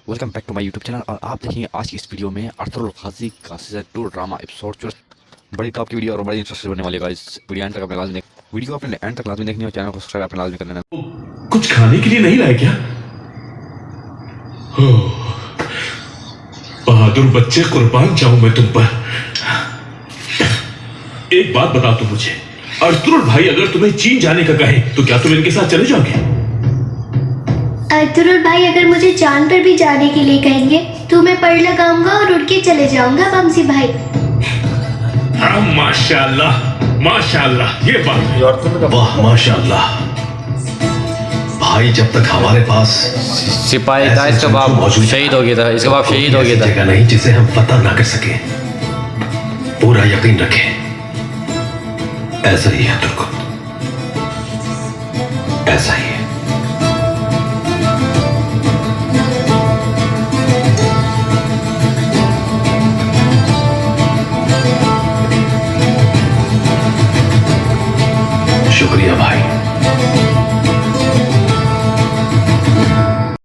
Welcome back to my YouTube channel. और आप देखेंगे आज की इस वीडियो में अरतुगरुल गाजी का सीजन 2 ड्रामा एपिसोड 24। बड़ी टॉप की वीडियो और बड़ी इंटरेस्टिंग बनने वाली है गाइस। वीडियो एंड तक अपने लाजमी वीडियो अपने एंड तक लाजमी देखनी और चैनल को सब्सक्राइब अपने लाजमी कर लेना। कुछ खाने के लिए नहीं लाए क्या? बहादुर बच्चे, कुर्बान जाऊं मैं तुम पर। एक बात बता तुम मुझे, अरतुगरुल भाई अगर तुम्हें चीन जाने का कहे तो क्या तुम इनके साथ चले जाओगे? अरतुगरुल भाई अगर मुझे चांद पर भी जाने के लिए कहेंगे तो मैं पर लगाऊंगा और उड़ के चले जाऊंगा बमसी भाई। हाँ माशाल्लाह माशाल्लाह, ये बात वाह माशाल्लाह। भाई जब तक हमारे पास सिपाही था, इसका बाप शहीद हो गया था, इसका बाप शहीद हो गया था। जगह नहीं जिसे हम फतह ना कर सके। पूरा यकीन रखें, ऐसा ही है तुर्को, ऐसा ही है। शुक्रिया भाई।